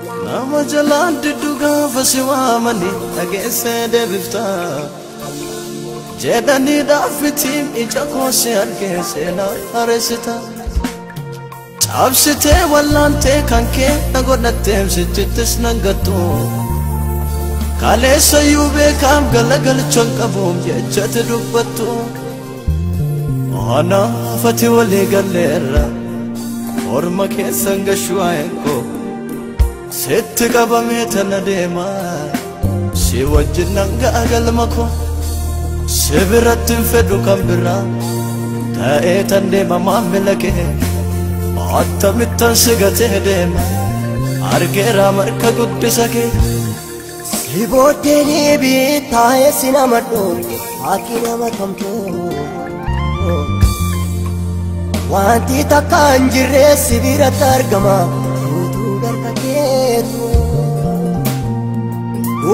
nama jalaan diddu gaafa si waamani dhageessee deebiftaa jedhanii dhaaffitiin ija koo si argee seenaa hareessita cabsitee wallaantee kan kee na godhatteem sichittis nan gattu kaleessayyuu beekaam galagalchoon qabuum jechati dubbattu anaafati walii galleerra orma keessan gashuu ayenkoo sitti qabamee tana deemaa si wajjin nan ga'a galma koo si biratti hin fedhu kan biraa ta'ee tan deema maamila kee attamittan si gatee deema argeera marka guddisa kee si booddee deebi'ee taa'ee si nama dhoofte haaki nama kamtuu wanti takka hin jirree si biratti argama utuu garga keetu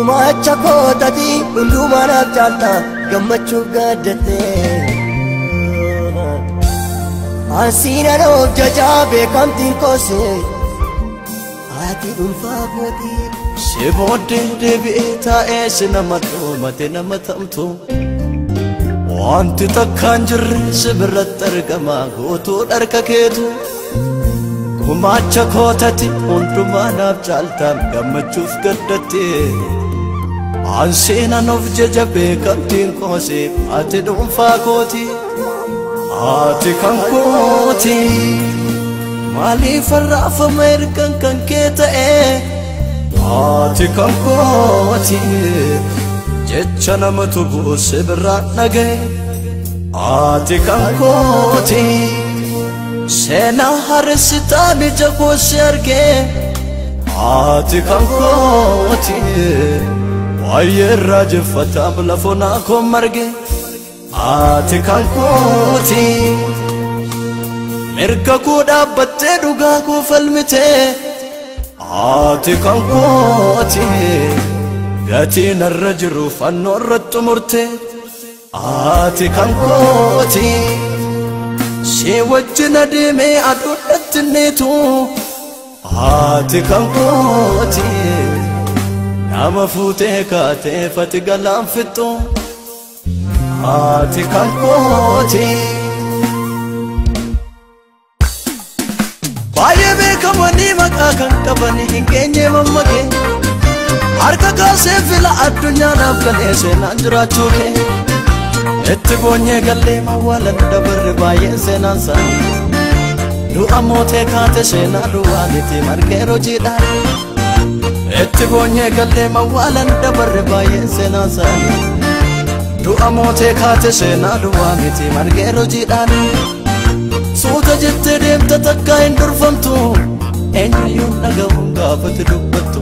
Umacha kootati hundumaa naaf jaalta gammachuu gaddattee Asina noof jajaa beekamtiin koosee ati dhuunfaa kooti si booddee deebi'ee taa'ee si nama dhoomate nama tamtu wanti takka hin jirre si biratti argama guutuu dharka keetu Umacha kootati hundumaa naaf jaalta gammachuuf gaddattee Ansina noof jaja beekamtiin koosee ati dhuunfaa kooti Ati kan kooti maaliif arraafama ergan kan kee ta'ee Ati kan kooti jecha namatu buuse birraan dhaga'e Ati kan kooti seenaa hareessitaa ija koo si argee Ati kan kooti waa'ee irraa jeffataa lafoonaa koo marge Ati kan kooti mirga koo dhaabbattee dhugaa koo falmitee Ati kan kooti gatiin irra jiru fannoo irratti murtee Ati kan kooti si wajjin adeemee aduudhatti neetu Ati kan kooti nama fuutee kaatee fati galaan fixxu Ati kan kooti baay'ee beekamanii maqaa kan qabanii hin geenye mammake harka kaasee fila addunyaadhaaf galee seenaan jiraachuu kee itti boonyee gallee mawwaalan dabarre baay'een seenaan isaanii du'a mootee kaate seenaa du'aa miti margee hojiidhaan itti boonyee gallee mawwaalan dabarre baay'een seenaan isaanii du'a mootee kaate seenaa du'aa miti margee hojiidhaan suuta jettee deemta takka hin durfamtu eenyuyyuu dhaga'uun gaafatti dubbattu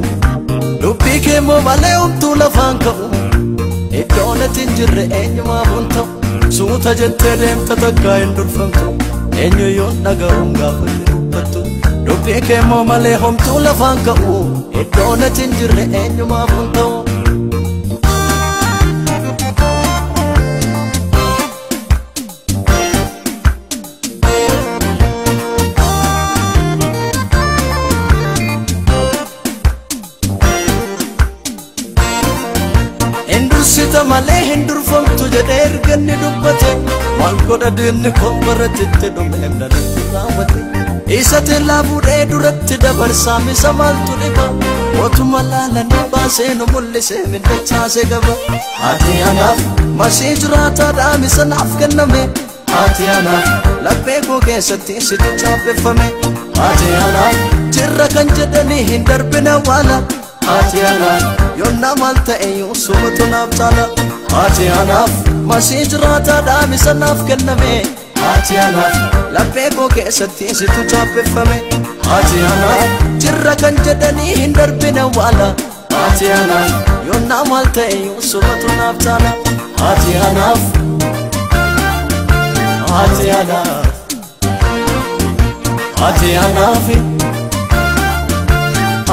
dubbii kee moo malee homtuu lafaan ka'u iddoon ati hin jirre eenyumaaf hin ta'u suuta jettee deemta takka hin durfamtu eenyuyyuu dhaga'uun gaafatti dubbattu dubbii kee moo malee homtuu lafaan ka'u iddoon ati hin jirre eenyumaaf hin ta'u Sita malee hin durfamtu jedhee erganni dubbate waan godha diinni koo baratitti dhumeem dadatti raawwate isa teellaa fuudhee duratti dabarsaa misa maaltu dhiba ootuma laalanii baasee nu mul'isee middachaase gaba ati anaaf masii jiraataadhaa misa naaf kenname ati anaaf laphee koo keessatti situ chaappeffame ati anaaf jirra kan jedhanii hin darbine waala ati anaaf yonna maal ta'e yuusumatu naaf caala ati anaaf masii jiraataadhaa misa naaf kenname ati anaaf laphee koo keessatti situ chaappeffame ati anaaf jirra kan jedhanii hin darbine waala ati anaaf yonna maal ta'e yuusumatu naaf caala ati anaaf ati anaaf ati anaaf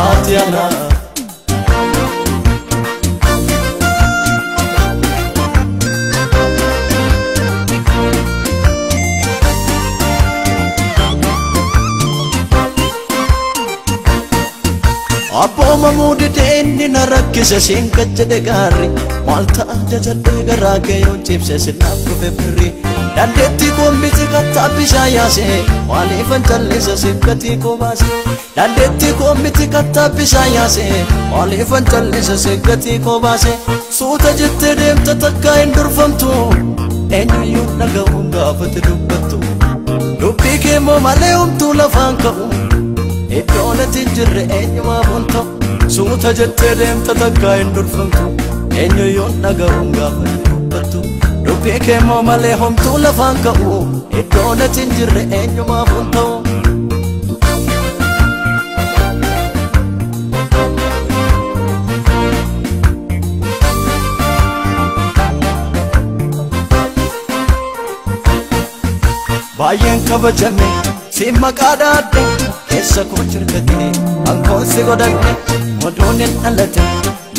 ati anaaf Abbooma muudite inni na rakkise siin gajjade gaarri maal ta'a jajadhee garaa kee yoon cibse sinaaf dhufe birri dandeettii koombiti kattaa bishaan yaase maaliifan callisa siif gatii koo baase dandeettii koombiti kattaa bishaan yaase maaliifan callisa siif gatii koo baase suuta jettee deemta takkaa hin durfamtu eenyuyyuu dhaga'uun gaafate dubbattu dubbii kee moo malee humtuu lafaan ka'u iddoon ati hin jirre eenyumaaf hin ta'u suuta jettee deemta takkaa hin durfamtu eenyuyyuu dhaga'uun gaafate dubbattu dubbii kee moo malee humtuu lafaan ka'u iddoon ati hin jirre eenyumaaf hin ta'u. Baay'een kabajame si maqaa dhaadhe keessa koo jirgate ankoon si godhadhe oduun hin dhalate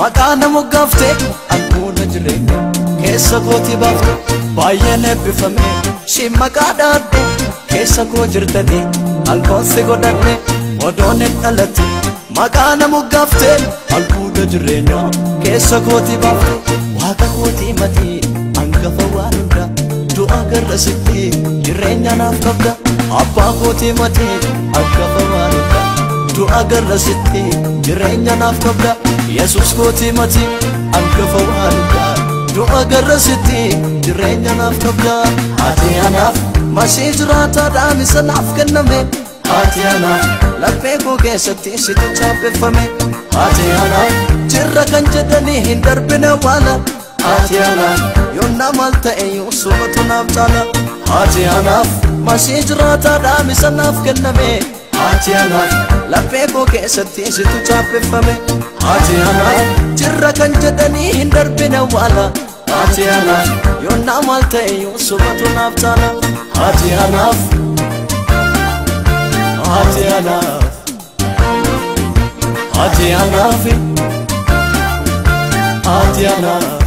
maqaa na moggaafte albuuda jireenya keessa kooti baafte baay'een eebbifame si maqaa dhaadhe keessa koo jirgate ankoon si godhadhe oduun hin dhalate maqaa na moggaafte albuuda jireenya keessa kooti baafte waaqa kooti matii hangafa waan hundaa du'a garra sitti jireenya naaf qabda abbaa kooti matii hangafa waan hundaa du'a garra sitti jireenya naaf qabda yesus kooti matii hangafa waan hundaa du'a garra sitti jireenya naaf qabda ati anaaf masii jiraata dhaamisa naaf kenname ati anaaf laphee koo keessatti situ chaappeffame ati anaaf jirra kan jedhanii hin darbine waala ati anaaf yonna maal ta'e yuusumatu naaf caala ati anaaf masii jiraata dhaamisa naaf kenname ati anaaf laphee koo keessatti situ chaappeffame ati anaaf jirra kan jedhanii hin darbine waala ati anaaf yonna maal ta'e yuusumatu naaf caala ati anaaf ati anaaf ati anaaf ati anaaf